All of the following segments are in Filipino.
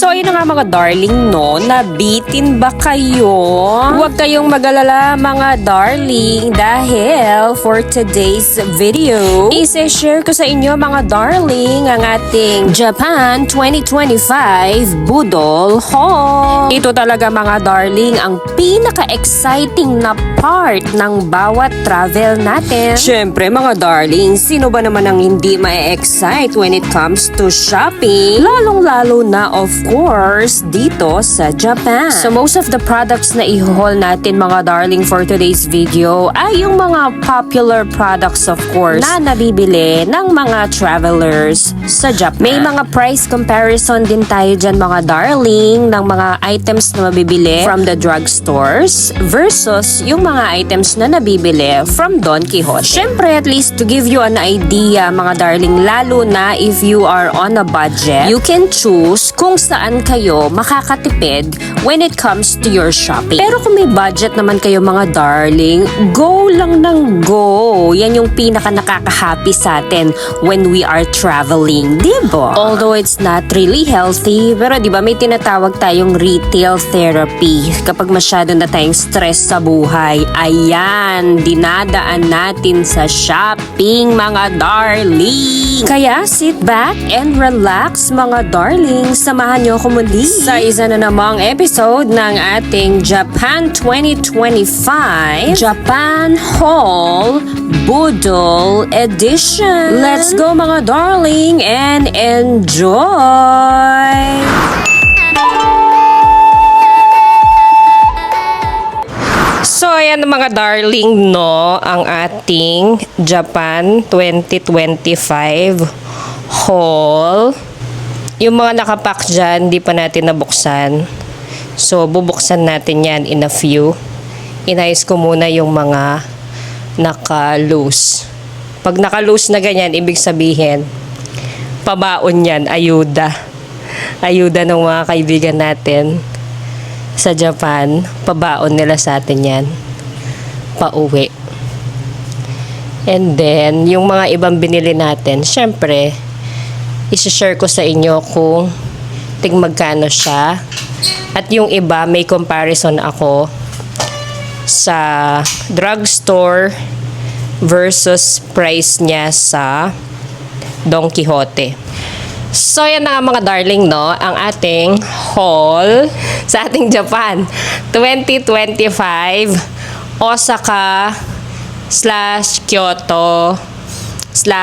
So ayun na nga mga darling no, nabitin ba kayo? Huwag kayong mag-alala mga darling dahil for today's video, isa-share ko sa inyo mga darling ang ating Japan 2025 Budol Haul. Ito talaga mga darling ang pinaka-exciting na part ng bawat travel natin. Syempre mga darling, sino ba naman ang hindi ma-excite when it comes to shopping? Lalong-lalo na of course dito sa Japan. So most of the products na i-haul natin mga darling for today's video ay yung mga popular products of course na nabibili ng mga travelers sa Japan. May mga price comparison din tayo dyan mga darling ng mga items na mabibili from the drugstores versus yung mga items na nabibili from Don Quijote. Syempre at least to give you an idea mga darling, lalo na if you are on a budget, you can choose kung saan kayo makakatipid when it comes to your shopping. Pero kung may budget naman kayo mga darling, go lang ng go. Yan yung pinaka nakaka-happy sa atin when we are traveling, diba? Although it's not really healthy, pero diba may tinatawag tayong retail therapy. Kapag masyado na tayong stress sa buhay, ayan, dinadaan natin sa shopping mga darling. Kaya sit back and relax mga darling. Samahan nyo ako muli sa isa na namang episode ng ating Japan 2025 Japan Haul Budol Edition. Let's go mga darling and enjoy! So, ayan mga darling, no, ang ating Japan 2025 haul. Yung mga nakapack dyan, di pa natin nabuksan. So, bubuksan natin yan in a few. Inayos ko muna yung mga naka-loose. Pag naka-loose na ganyan, ibig sabihin, pabaon yan, ayuda. Ayuda ng mga kaibigan natin sa Japan, pabaon nila sa atin yan, pauwi. And then, yung mga ibang binili natin, syempre, isi-share ko sa inyo kung magkano siya. At yung iba, may comparison ako sa drugstore versus price niya sa Don Quijote. So, yan na nga mga darling, no? Ang ating haul sa ating Japan 2025 Osaka / Kyoto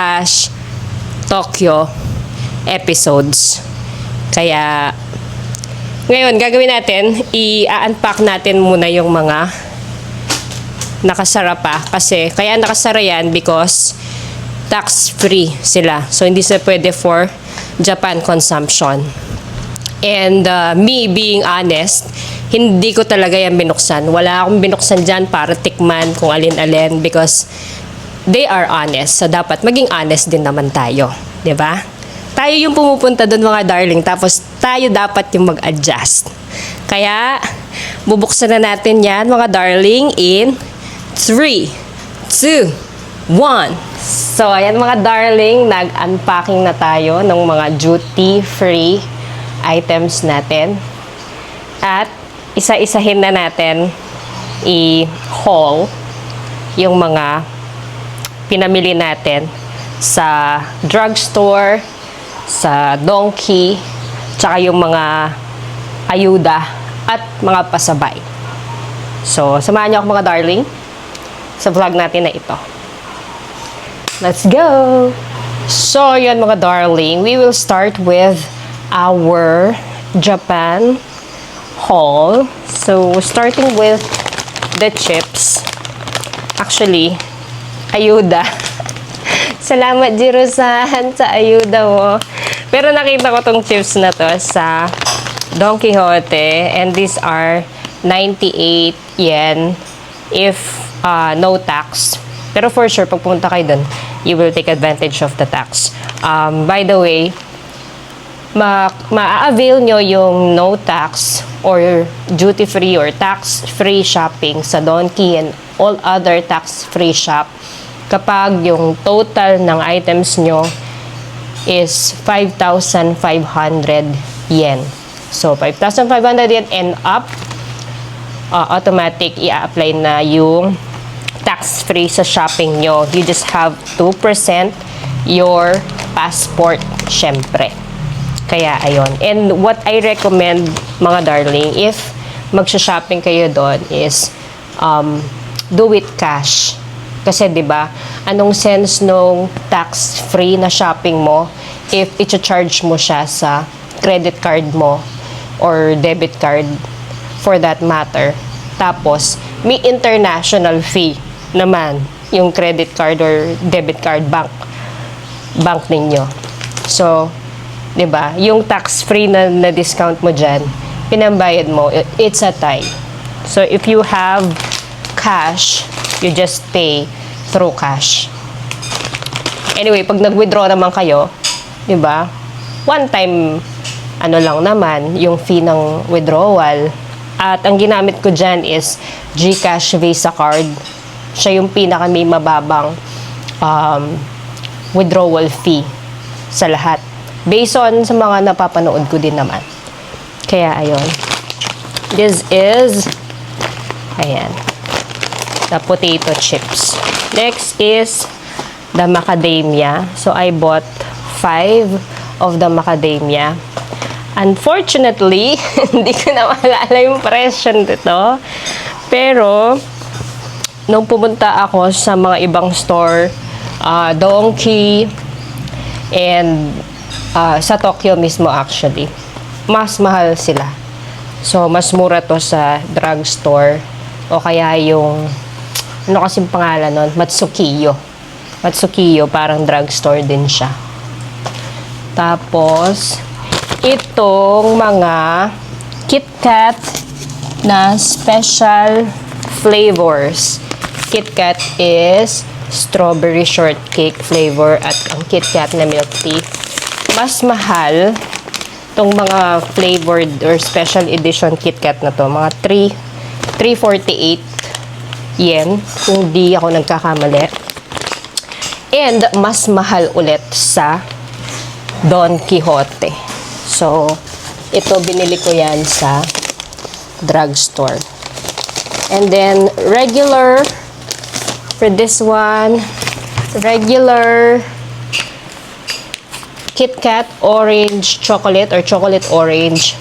/ Tokyo episodes. Kaya, ngayon, gagawin natin, i-unpack natin muna yung mga nakasara pa. Kasi, kaya nakasara yan because tax-free sila. So, hindi sila pwede for Japan consumption. And me being honest, hindi ko talaga yan binuksan. Wala akong binuksan dyan para tikman kung alin-alin because they are honest. So, dapat maging honest din naman tayo. 'Di ba? Tayo yung pumupunta doon mga darling, tapos tayo dapat yung mag-adjust. Kaya, bubuksan na natin yan mga darling in 3, 2, 1. So, ayan mga darling, nag-unpacking na tayo ng mga duty-free items natin. At isa-isahin na natin i-haul yung mga pinamili natin sa drugstore, sa Donkey, tsaka yung mga ayuda at mga pasabay. So, samahan niyo ako mga darling sa vlog natin na ito. Let's go! So, yun mga darling, we will start with our Japan haul. So, starting with the chips. Actually, ayuda. Salamat, Jiro-san, sa ayuda mo. Pero nakita ko tong chips na to sa Don Quijote. And these are 98 yen if no tax. Pero for sure, pag pumunta kayo dun, you will take advantage of the tax. By the way, ma-avail nyo yung no tax or duty-free or tax-free shopping sa Donki and all other tax-free shop kapag yung total ng items nyo is 5,500 yen. So, 5,500 yan and up, automatic i-apply na yung tax-free sa shopping nyo. You just have to present your passport, syempre. Kaya, ayun. And what I recommend, mga darling, if magsha-shopping kayo doon is, do it cash. Kasi, di ba, anong sense nung tax-free na shopping mo if i-charge mo siya sa credit card mo or debit card for that matter. Tapos, may international fee naman yung credit card or debit card bank ninyo. So, 'di ba? Yung tax-free na discount mo diyan, pinambayad mo, it's a tie. So, if you have cash, you just pay through cash. Anyway, pag nag-withdraw naman kayo, 'di ba? One time lang naman yung fee ng withdrawal. At ang ginamit ko dyan is GCash Visa Card. Siya yung pinaka may mababang withdrawal fee sa lahat. Based on sa mga napapanood ko din naman. Kaya, ayun. This is, ayan, the potato chips. Next is the macadamia. So, I bought 5 of the macadamia. Unfortunately, hindi ko na maalala yung presyo nito. Pero, nung pumunta ako sa mga ibang store, Donkey, and sa Tokyo mismo actually, mas mahal sila. So, mas mura to sa drugstore. O kaya yung, ano kasing pangalan nun? Matsukiyo. Matsukiyo, parang drugstore din siya. Tapos, itong mga KitKat na special flavors. KitKat is strawberry shortcake flavor at ang KitKat na milk tea. Mas mahal itong mga flavored or special edition KitKat na to. Mga 348 yen kung di ako nagkakamali. And mas mahal ulit sa Don Quijote. So, ito binili ko yan sa drugstore. And then, regular, for this one, regular KitKat orange chocolate or chocolate orange.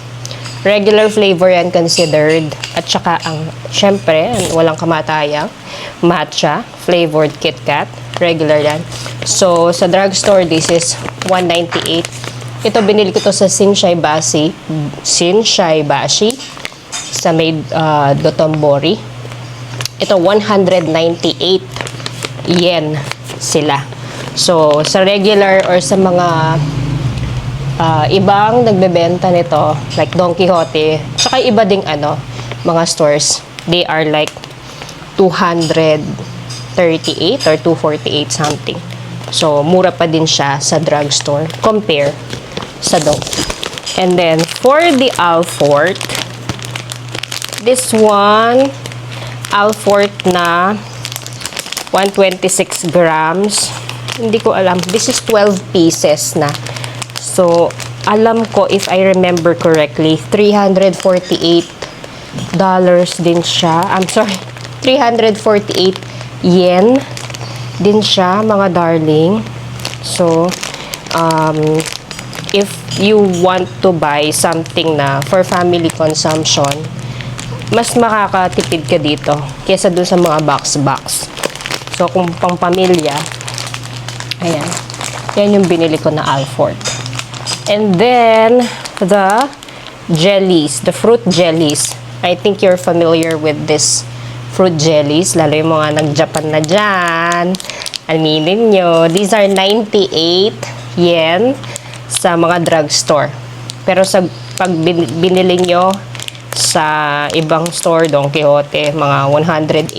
Regular flavor yan considered. At saka ang, syempre, walang kamatayang, matcha flavored KitKat. Regular yan. So, sa drugstore, this is 198. Ito, binili ko to sa Shinsai Bashi sa may Dotonbori. Ito, 198 yen sila. So, sa regular or sa mga ibang nagbebenta nito, like Don Quijote, tsaka iba ding mga stores, they are like 238 or 248 something. So, mura pa din siya sa drugstore compare sa Don. And then, for the Alfort, this one, Alfort na 126 grams. Hindi ko alam. This is 12 pieces na. So, alam ko, if I remember correctly, $348 din siya. I'm sorry, 348 yen din siya, mga darling. So, if you want to buy something na for family consumption, mas makakatipid ka dito kesa dun sa mga box. So, kung pang pamilya, ayan. Yan yung binili ko na Alfort. And then, the jellies, the fruit jellies. I think you're familiar with this fruit jellies, lalo yung mga nag-Japan na dyan. Aminin nyo, these are 98 yen sa mga drugstore. Pero sa pag binili nyo sa ibang store, Don Quijote, mga 108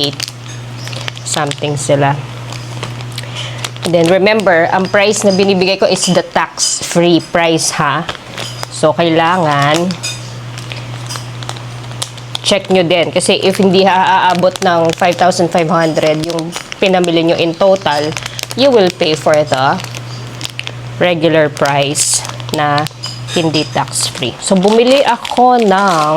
something sila. And then remember, ang price na binibigay ko is the tax-free price, ha? So, kailangan check nyo din. Kasi if hindi aabot ng 5,500 yung pinamili nyo in total, you will pay for the regular price na hindi tax-free. So, bumili ako ng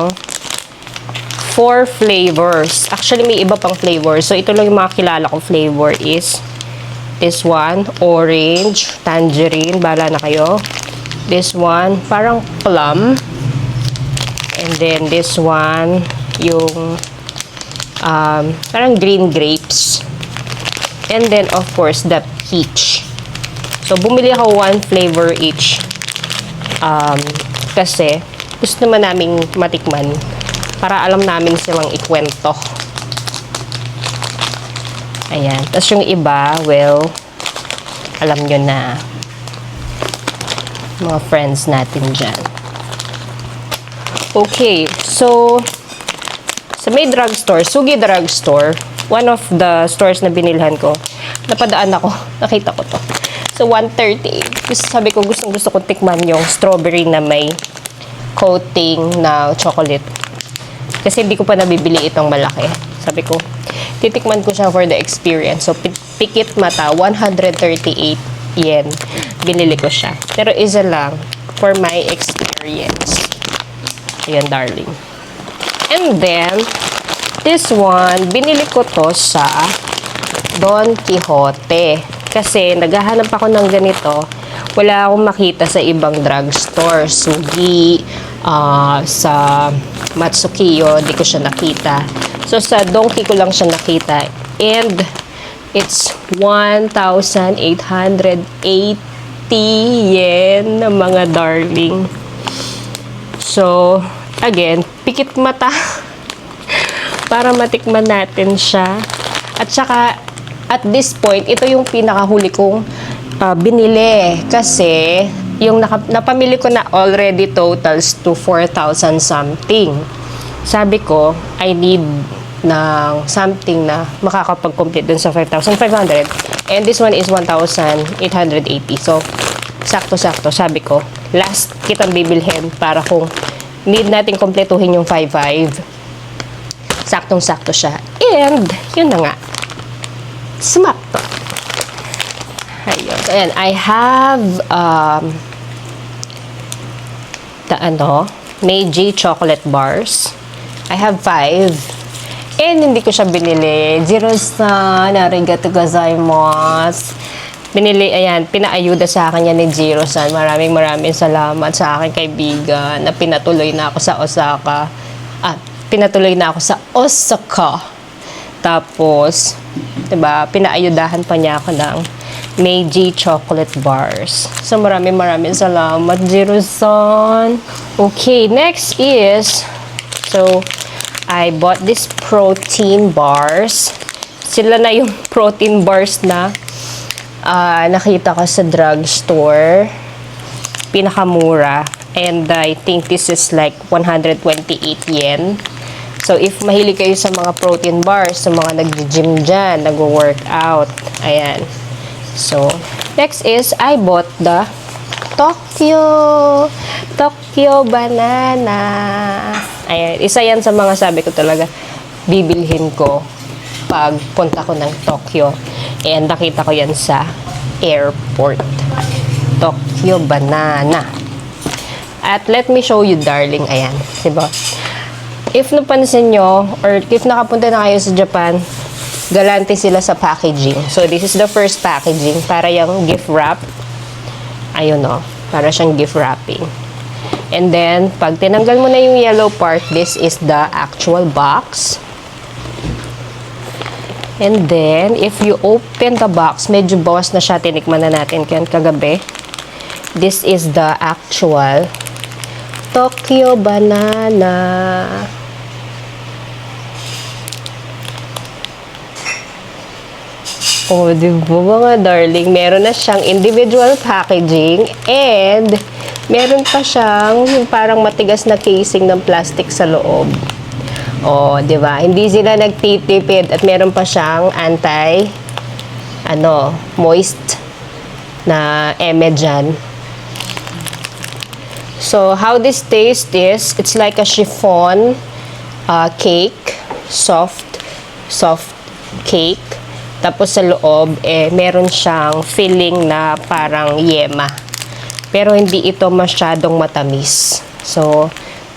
4 flavors. Actually, may iba pang flavors. So, ito lang yung mga kilala kong flavor is this one, orange, tangerine, bala na kayo. This one, parang plum. And then, this one, yung parang green grapes. And then, of course, the peach. So, bumili ako 1 flavor each. Kasi, gusto naman naming matikman para alam namin silang ikwento. Ayan. Tapos yung iba, well, alam nyo na. Mga friends natin dyan. Okay. So, sa may drugstore, Sugi Drugstore, one of the stores na binilhan ko, napadaan ako. Nakita ko to. So, 138. Sabi ko, gusto kong tikman yung strawberry na may coating na chocolate. Kasi hindi ko pa nabibili itong malaki. Sabi ko, titikman ko siya for the experience. So, pikit mata, 138 yen. Binili ko siya. Pero isa lang, for my experience. Ayan, darling. And then, this one, binili ko to sa Don Quijote. Kasi, naghahanap ako ng ganito. Wala akong makita sa ibang drugstore. Sugi, sa Matsukiyo, di ko siya nakita. So, sa Donkey ko lang siya nakita. And, it's 1,880 yen, mga darling. So, again, pikit mata para matikman natin siya. At saka, at this point, ito yung pinakahuli kong binili. Kasi, yung napamili ko na already totals to 4,000 something. Sabi ko, I need ng something na makakapag-complete dun sa 5,500. And this one is 1,880. So, sakto-sakto. Sabi ko, last kitang bibilhin para kung need natin kompletuhin yung 5,500. Saktong-sakto siya. And, yun na nga. Sumakto. Ayun. Ayan, I have Meiji chocolate bars. I have 5. And hindi ko siya binili. Jiro-san, arigatou gozaimasu. Binili, ayan, pinaayuda sa akin yan ni Jiro-san. Maraming salamat sa aking kaibigan na pinatuloy na ako sa Osaka. Pinatuloy na ako sa Osaka. Tapos, diba, pinaayudahan pa niya ako ng Meiji chocolate bars. So, maraming salamat, Jiro-san. Okay, next is, so, I bought this protein bars. Sila na yung protein bars na nakita ko sa drugstore. Pinakamura. And I think this is like 128 yen. So, if mahilig kayo sa mga protein bars, sa mga nag-gym dyan, nag-workout, ayan. So, next is, I bought the Tokyo banana. Ayan, isa yan sa mga sabi ko talaga, bibilhin ko pag punta ko ng Tokyo. And nakita ko yan sa airport. Tokyo banana. At let me show you, darling. Ayan, diba? If napansin nyo, or if nakapunta na kayo sa Japan, galante sila sa packaging. So, this is the first packaging. Para yung gift wrap. Ayun o. Para siyang gift wrapping. And then, pag tinanggal mo na yung yellow part, this is the actual box. And then, if you open the box, medyo bawas na siya. Tinikman na natin kagabi. This is the actual Tokyo banana. Oh, di ba mga darling? Meron na siyang individual packaging and meron pa siyang yung parang matigas na casing ng plastic sa loob. Oh, di ba? Hindi sila nagtitipid at meron pa siyang moist na eme dyan. So, how this tastes is, it's like a chiffon cake, soft cake. Tapos sa loob, meron siyang filling na parang yema. Pero hindi ito masyadong matamis. So,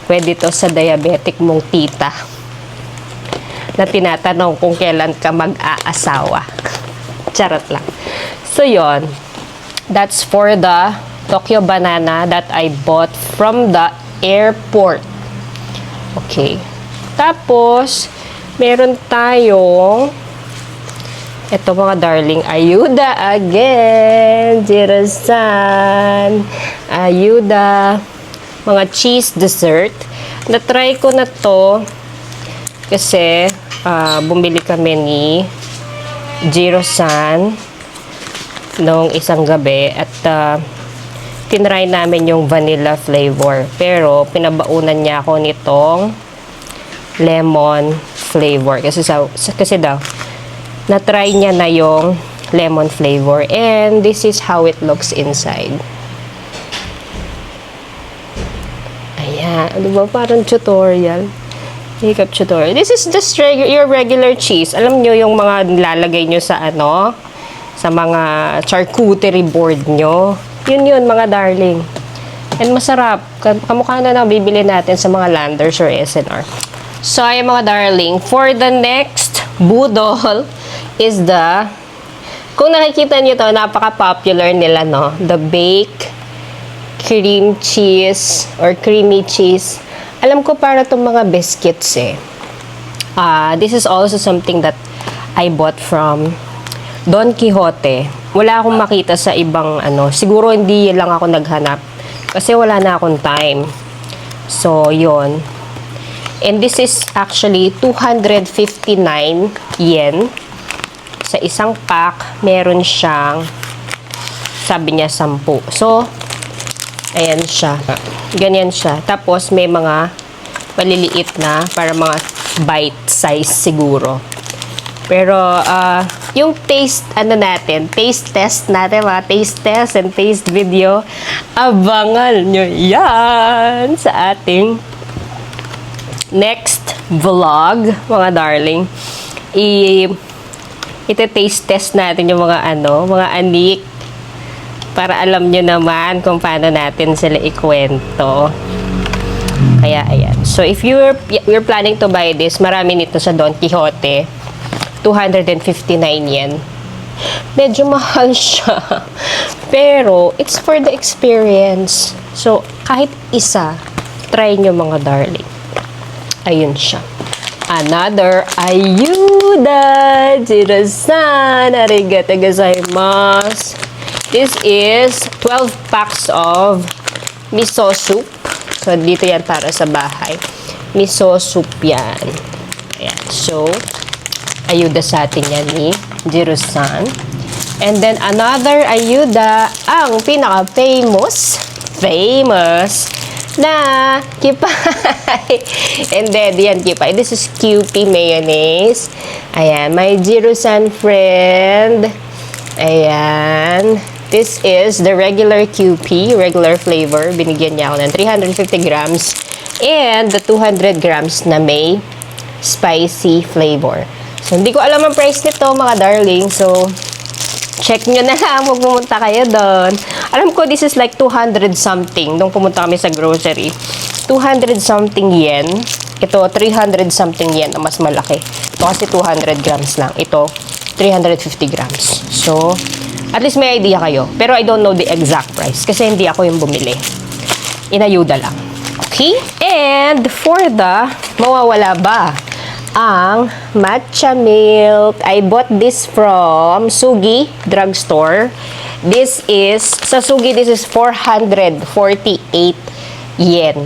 pwede to sa diabetic mong tita na tinatanong kung kailan ka mag-aasawa. Charot lang. So, yon. That's for the Tokyo banana that I bought from the airport. Okay. Tapos, meron tayong ito mga darling, ayuda again, Jirasan, ayuda, mga cheese dessert. Na-try ko na to kasi bumili kami ni Jiro-san noong isang gabi at tinry namin yung vanilla flavor. Pero pinabaunan niya ako nitong lemon flavor kasi daw na-try niya na yung lemon flavor. And this is how it looks inside. Ayan. Ano ba? Parang tutorial. Makeup tutorial. This is just your regular cheese. Alam nyo yung mga nilalagay nyo sa sa mga charcuterie board nyo. Yun, mga darling. And masarap. Kamukha na bibili natin sa mga Landers or SNR. So, ayan mga darling. For the next budol, is kung nakikita niyo to, napaka-popular nila, no? The baked cream cheese or creamy cheese. Alam ko para itong mga biscuits eh. This is also something that I bought from Don Quijote. Wala akong makita sa ibang siguro hindi lang ako naghanap kasi wala na akong time. So, yon. And this is actually 259 yen. Sa isang pack, meron siyang, sabi niya, 10. So, ayan siya. Ganyan siya. Tapos, may mga maliliit na, para mga bite size siguro. Pero, yung taste test natin, mga taste test and taste video, abangan nyo yan sa ating next vlog, mga darling. Ite-taste test natin yung mga mga anik para alam nyo naman kung paano natin sila ikwento. Kaya, ayan. So, if you're planning to buy this, marami nito sa Don Quijote. 259 yen. Medyo mahal siya. Pero, it's for the experience. So, kahit isa, try nyo mga darling. Ayun siya. Another ayuda, Jiro-san, arigatou gozaimasu. This is 12 packs of miso soup. So, dito yan para sa bahay. Miso soup yan. Ayan. So, ayuda sa atin yan ni Jiro-san. And then, another ayuda, ang pinaka-famous na Kipay. And then, yan, Kipay. This is Kewpie mayonnaise. Ayan, my Jiro-san friend. Ayan. This is the regular Kewpie, regular flavor. Binigyan niya ako ng 350 grams. And the 200 grams na may spicy flavor. So, hindi ko alam ang price nito, mga darling. So, check nyo na lang. Huwag pumunta kayo doon. Alam ko, this is like 200 something. Nung pumunta kami sa grocery. 200 something yen. Ito, 300 something yen na mas malaki. Ito kasi 200 grams lang. Ito, 350 grams. So, at least may idea kayo. Pero I don't know the exact price. Kasi hindi ako yung bumili. Inayuda lang. Okay? And for the, mawawala ba ang matcha milk? I bought this from Sugi Drugstore. This is, sa Sugi, this is 448 yen.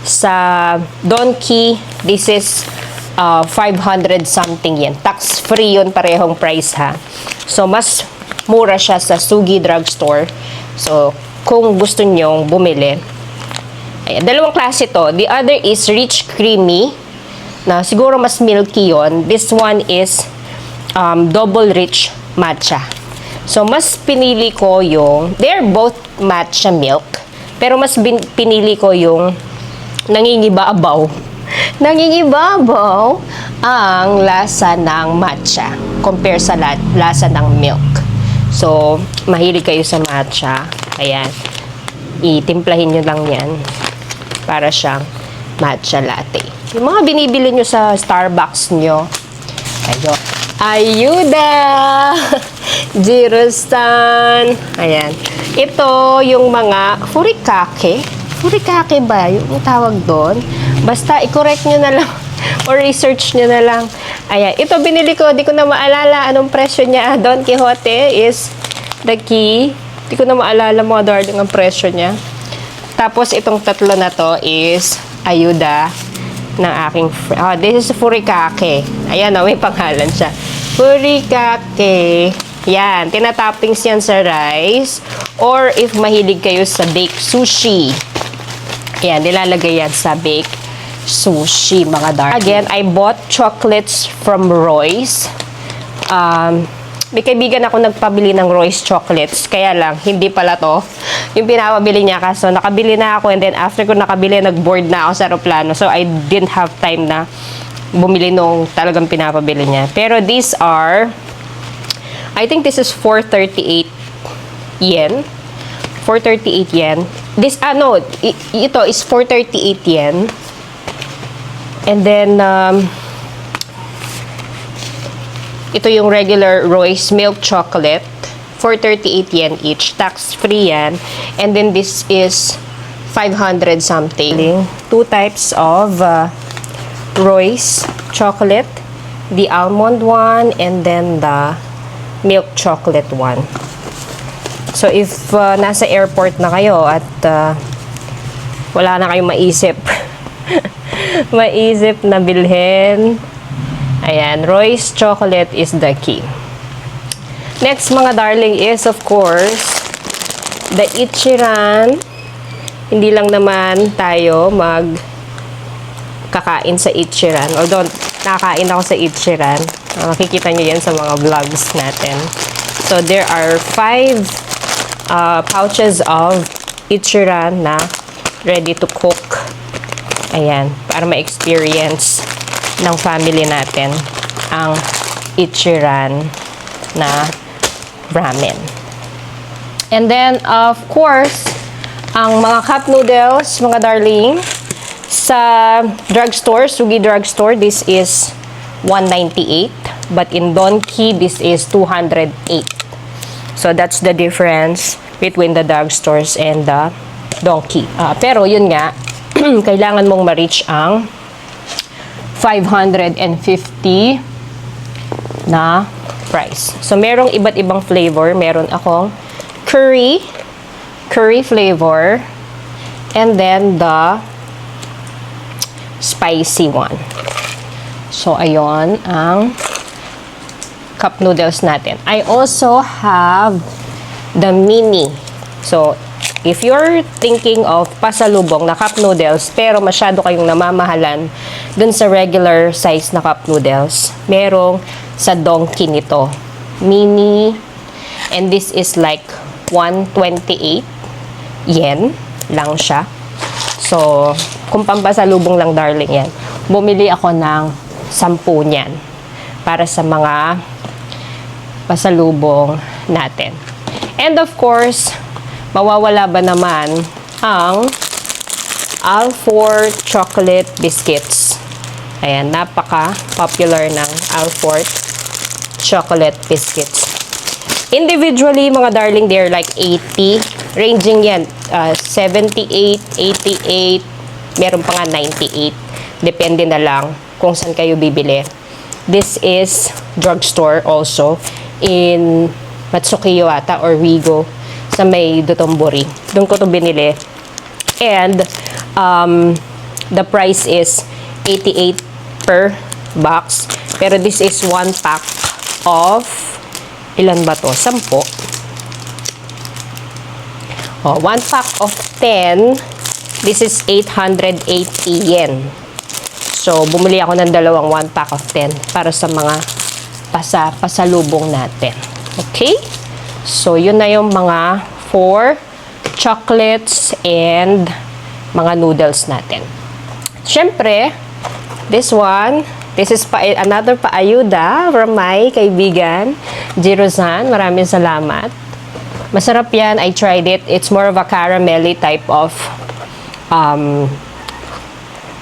Sa Donki, this is 500 something yen. Tax-free yun, parehong price ha. So, mas mura siya sa Sugi Drugstore. So, kung gusto nyong bumili, ayan, dalawang klase to. The other is rich creamy, na siguro mas milky yon. This one is double rich matcha. So, mas pinili ko yung, they're both matcha milk, pero mas pinili ko yung nangingibabaw. Nangingibabaw ang lasa ng matcha compare sa lasa ng milk. So, mahilig kayo sa matcha. Ayan. Itimplahin nyo lang yan para siyang matcha latte. Yung mga binibili nyo sa Starbucks nyo, ayun. Ayuda! Jirusan! Ayan. Ito yung mga furikake. Furikake ba? Yung tawag doon? Basta, i-correct nyo na lang or research nyo na lang. Ayan. Ito binili ko. Di ko na maalala anong presyo niya. Don Quixote is the key. Di ko na maalala mga darling ang presyo niya. Tapos, itong tatlo na to is ayuda ng aking this is furikake. Ayan, may pangalan siya. Furikake. Yan, tinatoppings yan sa rice. Or if mahilig kayo sa baked sushi. Ayan, nilalagay yan sa baked sushi, mga darling. Again, I bought chocolates from Royce. May kaibigan ako nagpabili ng Royce chocolates. Kaya lang, hindi pala to yung pinapabili niya. Kaso, nakabili na ako. And then, after ko nakabili, nag-board na ako sa aeroplano. So, I didn't have time na bumili nung talagang pinapabili niya. Pero, these are, I think this is 438 yen. 438 yen. This, ito is 438 yen. And then, ito yung regular Royce milk chocolate. 438 yen each. Tax-free yan. And then this is 500 something. Two types of Royce chocolate. The almond one and then the milk chocolate one. So if nasa airport na kayo at wala na kayong maisip maisip na bilhin, ayan, Royce chocolate is the key. Next, mga darling, is of course the Ichiran. Hindi lang naman tayo kakain sa Ichiran. Although nakakain ako sa Ichiran, makikita nyo yan sa mga vlogs natin. So there are 5 pouches of Ichiran na ready to cook. Ayan, para ma-experience ng family natin ang Ichiran na ramen. And then, of course, ang mga cup noodles, mga darling, sa drugstore, Sugi drugstore, this is 198. But in Donki, this is 208. So, that's the difference between the drugstores and the Donki. Pero, yun nga, kailangan mong ma-reach ang 550 na price. So, merong iba't ibang flavor. Meron akong curry flavor, and then the spicy one. So, ayun ang cup noodles natin. I also have the mini. So, if you're thinking of pasalubong na cup noodles, pero masyado kayong namamahalan dun sa regular size na cup noodles, merong sa Donki nito. Mini. And this is like 128 yen lang siya. So, kung pampasalubong lang, darling, yan. Bumili ako ng 10 niyan para sa mga pasalubong natin. And of course, mawawala ba naman ang Alfort chocolate biscuits. Ayan, napaka-popular ng Alfort chocolate biscuits. Individually, mga darling, they're like 80. Ranging yan, 78, 88, meron pa nga 98. Depende na lang kung saan kayo bibili. This is drugstore also in Matsukiyo ata or Wigo sa may Dotonbori. Doon ko to binili. And the price is 88 per box. Pero this is 1 pack of, ilan ba to? 10. Oh, 1 pack of 10. This is 880 yen. So, bumili ako ng dalawang 1 pack of 10 para sa mga pasalubong natin. Okay? So, yun na yung mga 4 chocolates and mga noodles natin. Siyempre, this is another paayuda from my kaibigan, Jiro-san. Maraming salamat. Masarap yan. I tried it. It's more of a caramelly type of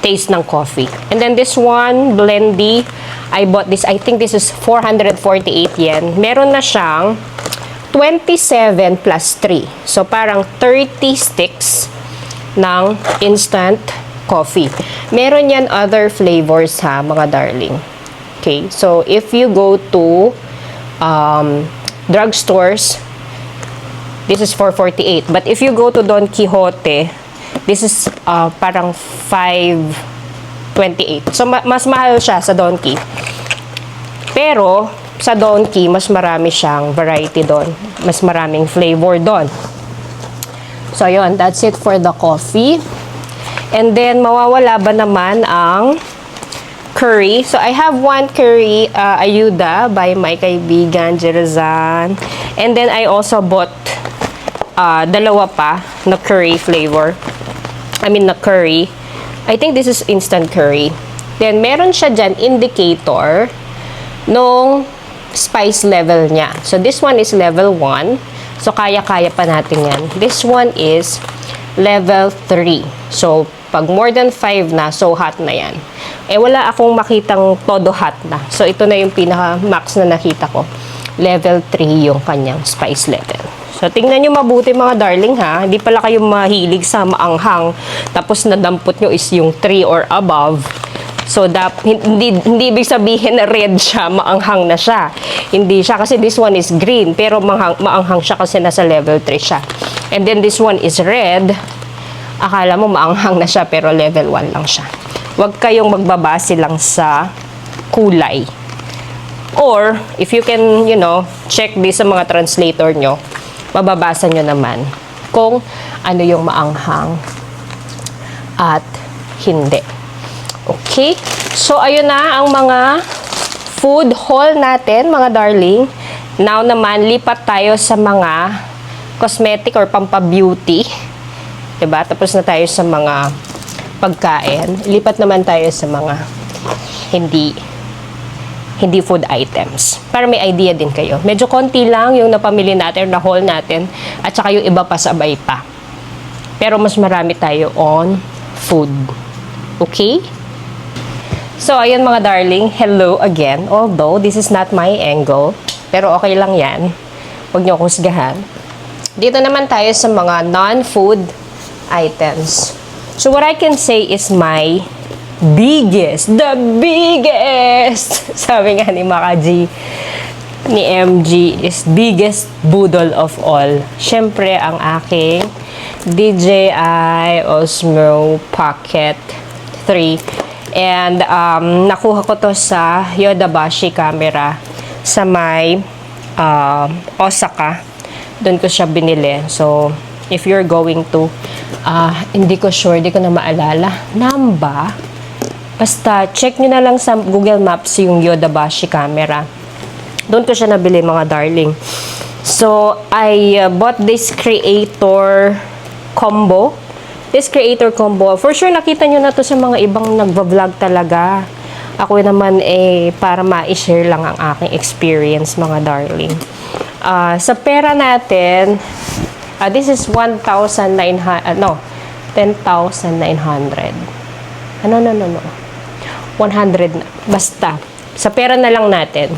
taste ng coffee. And then this one, Blendy, I bought this. I think this is 448 yen. Meron na siyang 27 plus 3. So, parang 30 sticks ng instant coffee. Meron yan other flavors ha, mga darling. Okay, so if you go to drugstores, this is 448. But if you go to Don Quijote, this is parang 528. So, mas mahal siya sa Donki. Pero, sa Donki, mas marami siyang variety doon. Mas maraming flavor doon. So, yun. That's it for the coffee. And then, mawawala ba naman ang curry? So, I have one curry ayuda by my kaibigan, Jerazan. And then, I also bought dalawa pa na curry flavor. Na curry. I think this is instant curry. Then, meron siya dyan indicator nung spice level niya. So, this one is level 1. So, kaya-kaya pa natin yan. This one is level 3. So, pag more than 5 na, so hot na yan. Wala akong makitang todo hot na. So, ito na yung pinaka-max na nakita ko. Level 3 yung kanyang spice level. So, tingnan nyo mabuti mga darling ha. Hindi pala kayo mahilig sa maanghang. Tapos nadampot nyo is yung 3 or above. So, hindi ibig sabihin na red siya, maanghang na siya. Hindi siya kasi this one is green. Pero maanghang siya kasi nasa level 3 siya. And then this one is red. Akala mo maanghang na siya pero level 1 lang siya. Huwag kayong magbabase lang sa kulay. Or, if you can, check this sa mga translator nyo, mababasa nyo naman kung ano yung maanghang at hindi. Okay? So, ayun na ang mga food haul natin, mga darling. Now naman, lipat tayo sa mga cosmetic or pampa-beauty. Diba? Tapos na tayo sa mga pagkain. Lipat naman tayo sa mga hindi food items. Para may idea din kayo. Medyo konti lang yung napamili natin, na haul natin, at saka yung iba pa sabay pa. Pero mas marami tayo on food. Okay? So, ayun mga darling, hello again. Although, this is not my angle, pero okay lang yan. Huwag niyo akong husgahan. Dito naman tayo sa mga non-food items. So, what I can say is the biggest, sabi nga ni Makaji, ni MG, is biggest budol of all. Siyempre, ang aking DJI Osmo Pocket 3. And, nakuha ko to sa Yodobashi camera sa may Osaka. Doon ko siya binili. So, if you're going to, hindi ko sure, hindi ko na maalala. Namba? Basta, check nyo na lang sa Google Maps yung Yodobashi camera. Doon ko siya nabili, mga darling. So, I bought this creator combo. This creator combo, for sure nakita nyo na to sa mga ibang nagva-vlog talaga. Ako naman para ma-share lang ang aking experience, mga darling. Sa pera natin, this is 1,900, 10,900. No. 100 na. Basta. Sa pera na lang natin.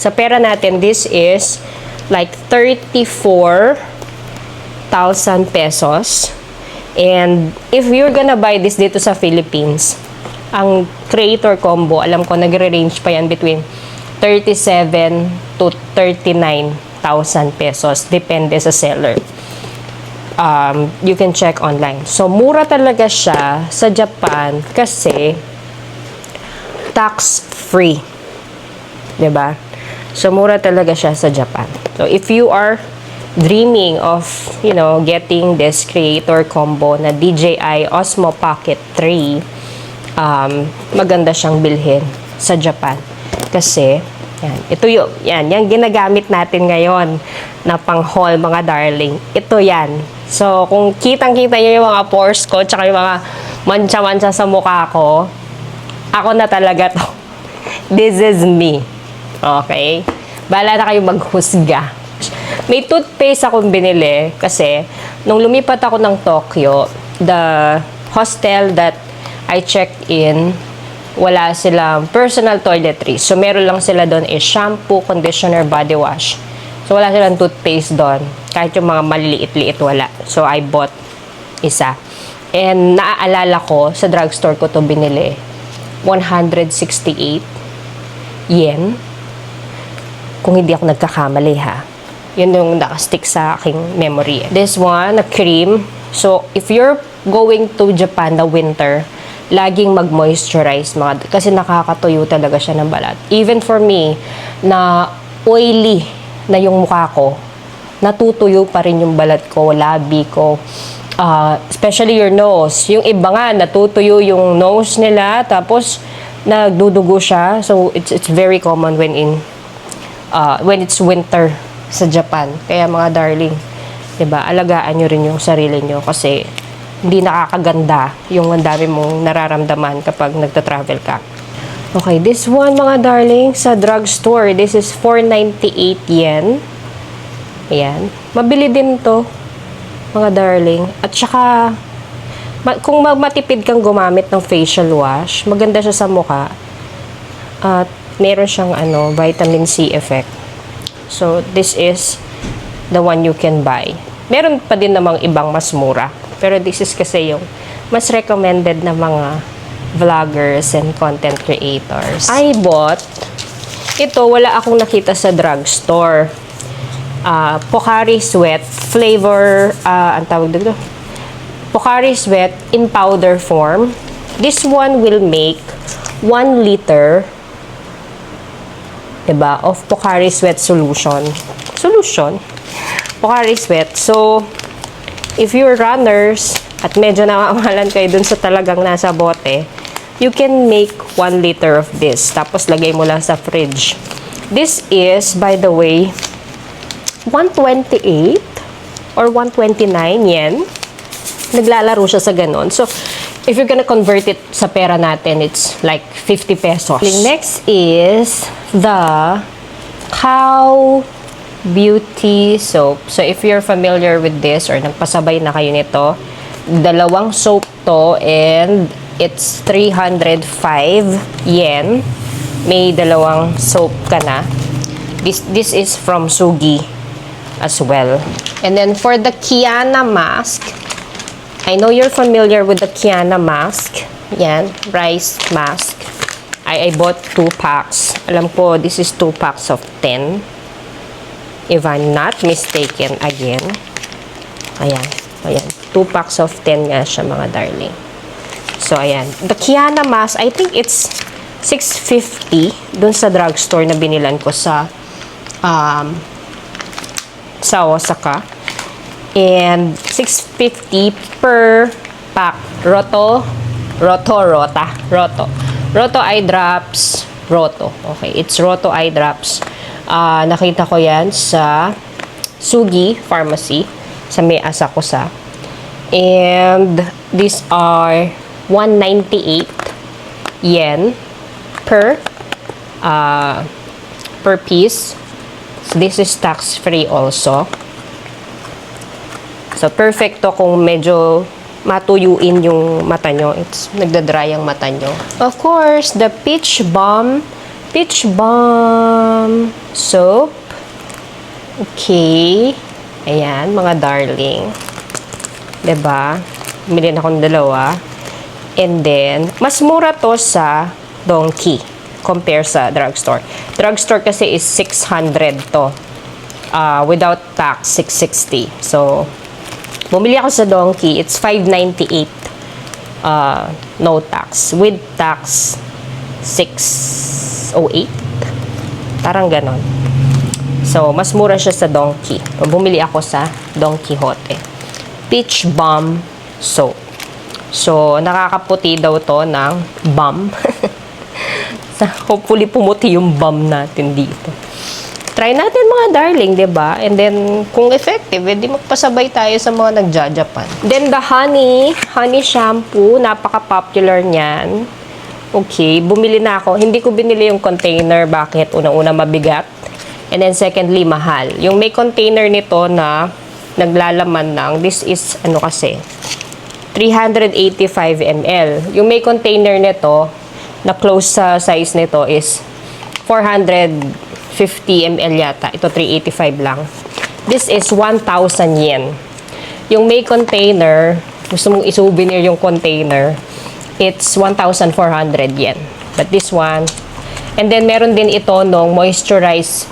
Sa pera natin, this is like 34,000 pesos. And if you're gonna buy this dito sa Philippines, ang creator combo, alam ko nagre-range pa yan between 37 to 39,000 pesos. Depende sa seller. You can check online. So, mura talaga siya sa Japan kasi tax-free. 'Di ba? So, mura talaga siya sa Japan. So, if you are dreaming of, getting this creator combo na DJI Osmo Pocket 3, maganda siyang bilhin sa Japan. Kasi, yan ginagamit natin ngayon na pang-haul, mga darling. Ito yan. So, kung kitang-kita nyo yung mga pores ko, tsaka yung mga mancha-mancha sa mukha ko, ako na talaga to. This is me. Okay? Bahala na kayo maghusga. May toothpaste akong binili kasi nung lumipat ako ng Tokyo, the hostel that I checked in, wala silang personal toiletries. So, meron lang sila doon is shampoo, conditioner, body wash. So, wala silang toothpaste doon. Kahit yung mga maliliit-liit, wala. So, I bought isa. And naaalala ko, sa drugstore ko to binili. 168 yen. Kung hindi ako nagkakamali ha. Yun yung nakastick sa aking memory. This one, a cream. So, if you're going to Japan na winter, laging mag-moisturize kasi nakakatuyo talaga siya ng balat. Even for me, na oily na yung mukha ko, natutuyo pa rin yung balat ko, labi ko, especially your nose. Yung iba nga, natutuyo yung nose nila, tapos nagdudugo siya. So, it's very common when it's winter sa Japan. Kaya mga darling, 'di ba? Alagaan niyo rin yung sarili niyo kasi hindi nakakaganda yung ang dami mong nararamdaman kapag nagta-travel ka. Okay, this one mga darling, sa drugstore, this is 498 yen. Ayan. Mabili din to, mga darling. At saka, kung matipid kang gumamit ng facial wash, maganda siya sa mukha. At meron siyang vitamin C effect. So, this is the one you can buy. Meron pa din namang ibang mas mura. Pero this is kasi yung mas recommended na mga vloggers and content creators. I bought, ito wala akong nakita sa drugstore. Pocari Sweat flavor, ang tawag dito, Pocari Sweat in powder form. This one will make 1 liter, diba, of Pocari Sweat solution. Pocari Sweat. So, if you're runners, at medyo namamahalan kayo dun sa talagang nasa bote, you can make 1 liter of this. Tapos, lagay mo lang sa fridge. This is, by the way, 128 or 129 yen. Naglalaro siya sa ganon. So, if you're gonna convert it sa pera natin, it's like 50 pesos. Next is the Cow Beauty Soap. So, if you're familiar with this or nagpasabay na kayo nito, dalawang soap to and it's 305 yen. May dalawang soap ka na. This is from Sugi as well. And then for the Kiana mask, I know you're familiar with the Kiana mask. Yan, rice mask. I bought 2 packs. Alam ko, this is 2 packs of 10. If I'm not mistaken again. Ayan. 2 packs of 10 nga siya, mga darling. So, ayan. The Kiana mask, I think it's 650 dun sa drugstore na binilan ko sa Osaka. And 650 per pack. Roto eye drops. Okay, it's Roto eye drops. Nakita ko yan sa Sugi Pharmacy sa may Asakusa. And these are 198 yen per piece. So this is tax free also. So, perfect to kung medyo matuyuin yung mata nyo. It's nagdadry ang mata nyo. Of course, the Peach Balm soap. Okay. Ayan, mga darling. Diba? Bumili na akong dalawa. And then, mas mura to sa Donkey compare sa drugstore. Drugstore kasi is 600 to. Without tax, 660. So, bumili ako sa Donkey, it's 598. No tax. With tax, 608. Parang ganon. So, mas mura siya sa Donkey. Bumili ako sa Don Quijote. Peach Balm soap. So, nakakaputi daw to ng bum. Hopefully, pumuti yung bum natin dito. Try natin mga darling, diba? And then, kung effective, edi magpasabay tayo sa mga nagja-Japan. Then, the honey shampoo, napaka-popular niyan. Okay, bumili na ako. Hindi ko binili yung container. Bakit? Unang-una mabigat. And then secondly, mahal. Yung may container nito na naglalaman ng, this is ano kasi, 385 ml. Yung may container nito na close sa size nito is 450 ml yata. Ito 385 lang. This is 1,000 yen. Yung may container, gusto mong i-souvenir yung container, it's 1,400 yen. But this one, and then meron din ito nung moisturize,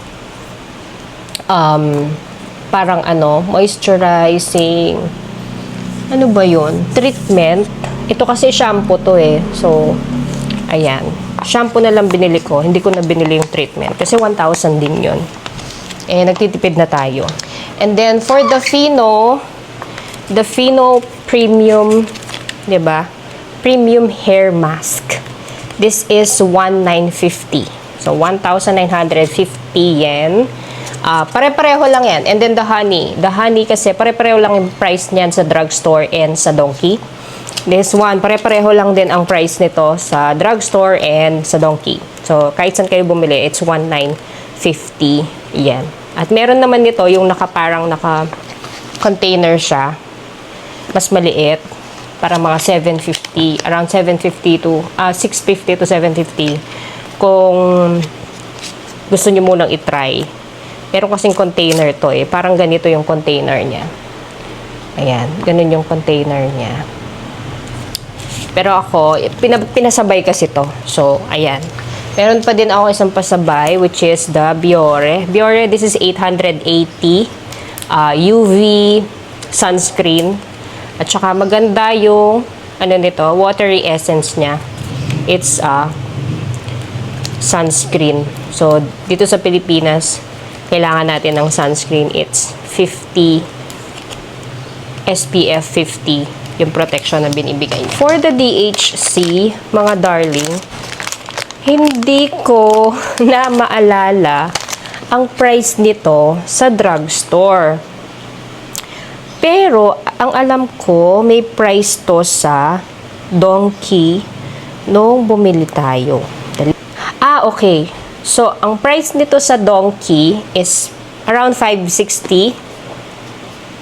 parang ano, moisturizing, ano ba yun? Treatment. Ito kasi shampoo to eh. So, ayan. Shampoo na lang binili ko. Hindi ko na binili yung treatment. Kasi 1,000 din yun. Eh, nagtitipid na tayo. And then, for the Fino Premium, diba? Premium Hair Mask. This is 1,950. So, 1,950 yen. Pare-pareho lang yan. And then, the honey. The honey kasi, pare-pareho lang yung price niyan sa drugstore and sa Donkey. This one, pare-pareho lang din ang price nito sa drugstore and sa Donkey. So, kahit saan kayo bumili, it's 1,950 yen. At meron naman nito yung naka-container siya. Mas maliit. Para mga 750. Around 750 to, 650 to 750. Kung gusto nyo munang itry. Meron kasing container to eh. Parang ganito yung container niya. Ayan. Ganun yung container niya. Pero ako, pinasabay kasi to. So, ayan. Meron pa din ako isang pasabay, which is the Biore. Biore, this is 880 UV sunscreen. At saka maganda yung, ano nito, watery essence niya. It's sunscreen. So, dito sa Pilipinas, kailangan natin ng sunscreen. It's 50 SPF 50 yung protection na binibigay. For the DHC, mga darling, hindi ko na maalala ang price nito sa drugstore. Pero, ang alam ko, may price to sa Donkey nung bumili tayo. Okay. So, ang price nito sa Donkey is around 560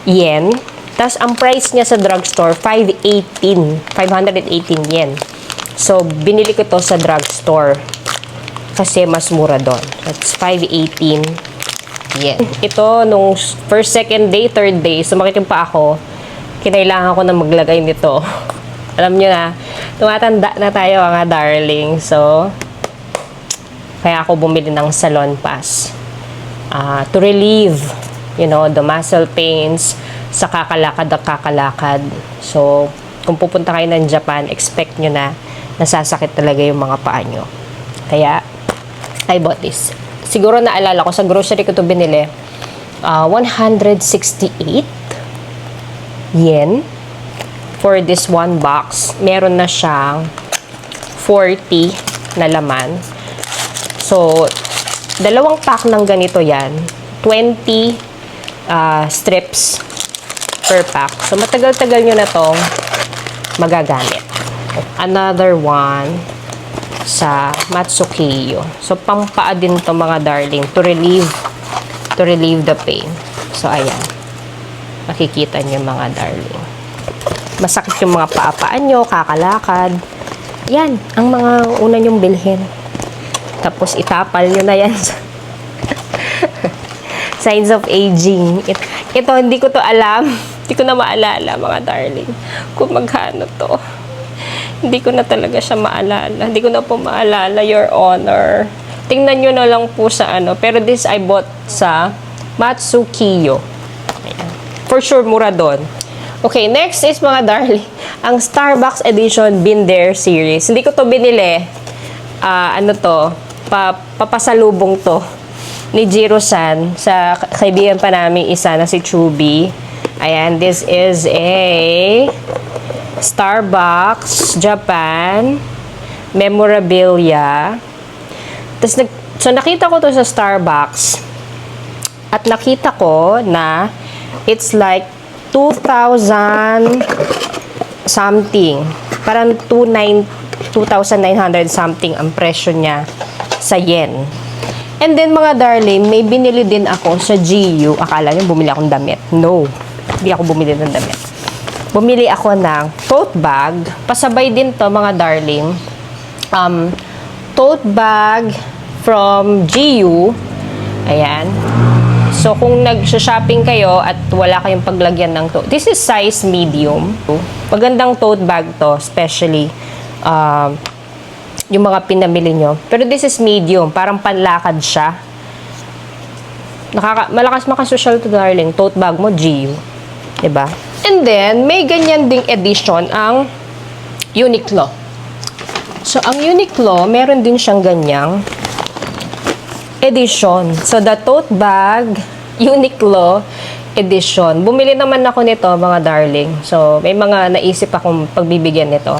yen. Tapos, ang price niya sa drugstore, 518 yen. So, binili ko to sa drugstore kasi mas mura doon. That's 518 yen. Ito, nung first, second day, third day, sumakit yung pa ako, kinailangan ko na maglagay nito. Alam nyo na, tumatanda na tayo mga darling. So, kaya ako bumili ng Salon Pass. To relieve, you know, the muscle pains sa kakalakad. So, kung pupunta kayo ng Japan, expect nyo na nasasakit talaga yung mga paa nyo. Kaya, I bought this. Siguro naalala ko, sa grocery ko ito binili, 168 yen for this one box. Meron na siyang 40 na laman. So, dalawang pack ng ganito yan. 20 strips per pack. So, matagal-tagal nyo na itong magagamit. Another one sa Matsukiyo. So, pampaa din to mga darling to relieve the pain. So, ayan. Makikita nyo mga darling. Masakit yung mga paa-paan nyo, kakalakad. Yan, ang mga una nyong bilhin. Tapos, itapal nyo na yan. Signs of aging. Ito, hindi ko to alam. Hindi ko na maalala, mga darling. Kung magkano to. Hindi ko na talaga siya maalala. Hindi ko na po maalala, Your Honor. Tingnan nyo na lang po sa ano. Pero this I bought sa Matsukiyo. Ayan. For sure, mura doon. Okay, next is mga darling. Ang Starbucks Edition Been There series. Hindi ko to binili. Ano to? Papasalubong to ni Jiro-san sa kaibigan pa namin isa na si Chubby. Ayan, this is a Starbucks Japan memorabilia. So nakita ko to sa Starbucks at nakita ko na it's like 2,000 something. Parang 2,900 something ang presyo niya sa yen. And then mga darling, may binili din ako sa GU. Akala niyo bumili akong damit. No, hindi ako bumili ng damit. Bumili ako ng tote bag. Pasabay din to mga darling. Tote bag from GU. Ayan. So, kung nag-shopping kayo at wala kayong paglagyan ng tote, this is size medium. Magandang tote bag to, especially yung mga pinamili nyo. Pero this is medium, parang panlakad siya. Malakas makasosyal to darling. Tote bag mo, GU. Diba? And then, may ganyan ding edition ang Uniqlo. So, ang Uniqlo, meron din siyang ganyang edition. So, the tote bag, Uniqlo edition. Bumili naman ako nito, mga darling. So, may mga naisip akong pagbibigyan nito.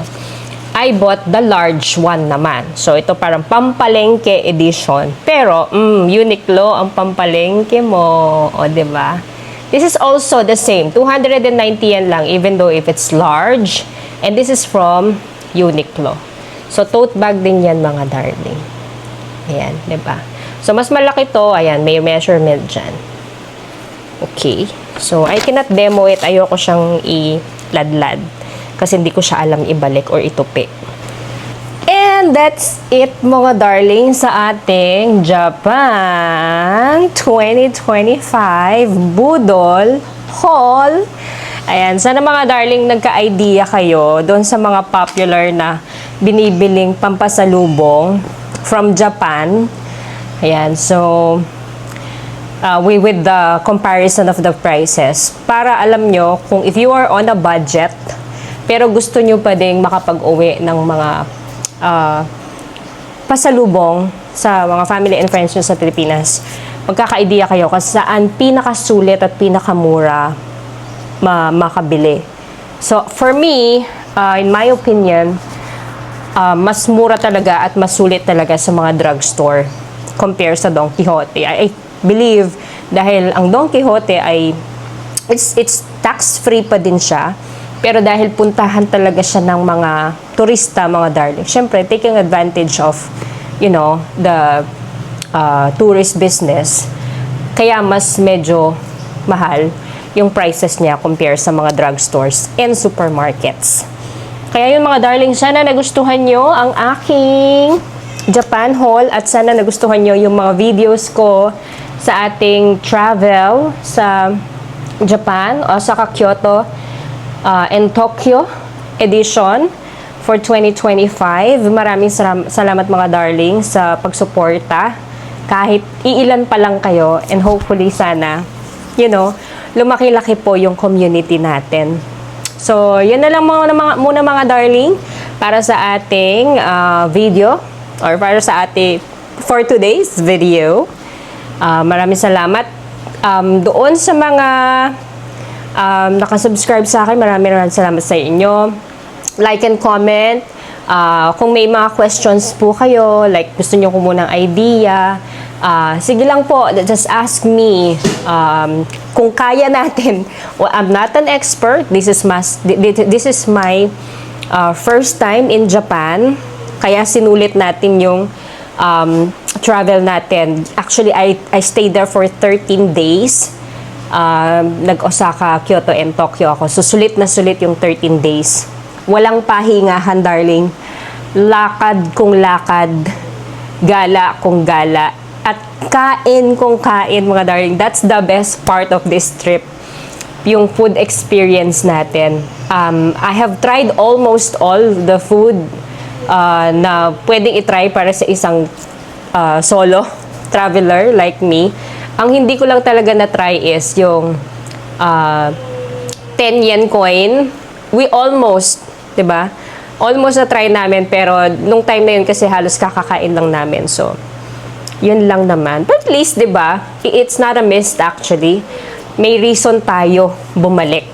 I bought the large one naman. So, ito parang pampalengke edition. Pero, Uniqlo ang pampalengke mo. O, diba? This is also the same. 290 yan lang, even though if it's large. And this is from Uniqlo. So, tote bag din yan, mga darling. Ayan, diba? So, mas malaki to. Ayan, may measurement dyan. Okay. So, I cannot demo it. Ayoko siyang iladlad. Kasi hindi ko siya alam ibalik or itupi. And that's it, mga darling, sa ating Japan 2025 Budol Haul. Ayan, sana mga darling nagka-idea kayo doon sa mga popular na binibiling pampasalubong from Japan. Ayan, so with the comparison of the prices, para alam nyo kung if you are on a budget pero gusto nyo pa ding makapag-uwi ng mga pasalubong sa mga family and friends nyo sa Pilipinas, magkaka-idea kayo kung saan pinakasulit at pinakamura makabili. So, for me, in my opinion, mas mura talaga at mas sulit talaga sa mga drugstore compare sa Don Quixote. I believe dahil ang Don Quixote ay it's tax-free pa din siya. Pero dahil puntahan talaga siya ng mga turista, mga darling, syempre, taking advantage of, you know, the tourist business, kaya mas medyo mahal yung prices niya compare sa mga drugstores and supermarkets. Kaya yung mga darling, sana nagustuhan nyo ang aking Japan haul at sana nagustuhan nyo yung mga videos ko sa ating travel sa Japan o sa Kyoto and Tokyo edition for 2025. Maraming salamat mga darling sa pagsuporta. Kahit iilan pa lang kayo and hopefully sana, you know, lumaki-laki po yung community natin. So, yun na lang muna mga darling para sa ating video or para sa ating for today's video. Maraming salamat doon sa mga nakasubscribe sa akin, maraming salamat sa inyo. Like and comment. Kung may mga questions po kayo, like gusto nyo ko munang idea, sige lang po, just ask me. Kung kaya natin. Well, I'm not an expert. This is my first time in Japan. Kaya sinulit natin yung travel natin. Actually, I stayed there for 13 days. Nag-Osaka, Kyoto, and Tokyo ako. So, sulit na sulit yung 13 days. Walang pahingahan, darling. Lakad kung lakad. Gala kung gala. At kain kung kain, mga darling. That's the best part of this trip. Yung food experience natin. I have tried almost all the food na pwedeng itry para sa isang solo traveler like me. Ang hindi ko lang talaga na-try is yung 10 yen coin. We almost, diba? Almost na-try namin, pero nung time na yun kasi halos kakakain lang namin. So, yun lang naman. But at least, diba? It's not a mist actually. May reason tayo bumalik.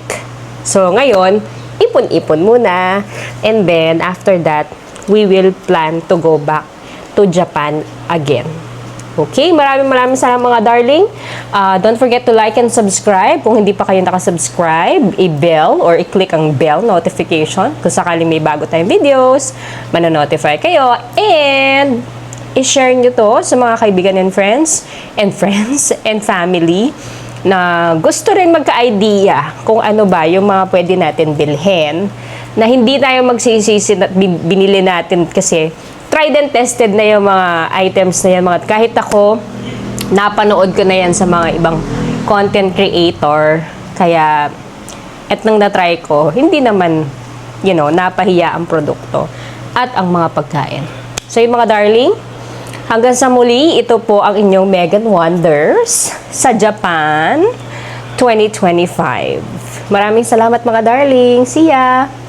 So, ngayon, ipon-ipon muna. And then, after that, we will plan to go back to Japan again. Okay, maraming salamat mga darling. Don't forget to like and subscribe. Kung hindi pa kayo nakasubscribe, i-bell or i-click ang bell notification. Kung sakaling may bago tayong videos, manonotify kayo. And i-share nyo to sa mga kaibigan and friends and family na gusto rin magka-idea kung ano ba yung mga pwede natin bilhin na hindi tayo magsisisi at binili natin kasi tried and tested na yung mga items na yan. Kahit ako, napanood ko na yan sa mga ibang content creator. Kaya, nang na-try ko, hindi naman, napahiya ang produkto at ang mga pagkain. So, yung mga darling, hanggang sa muli, ito po ang inyong Megan Wonders sa Japan 2025. Maraming salamat mga darling. See ya!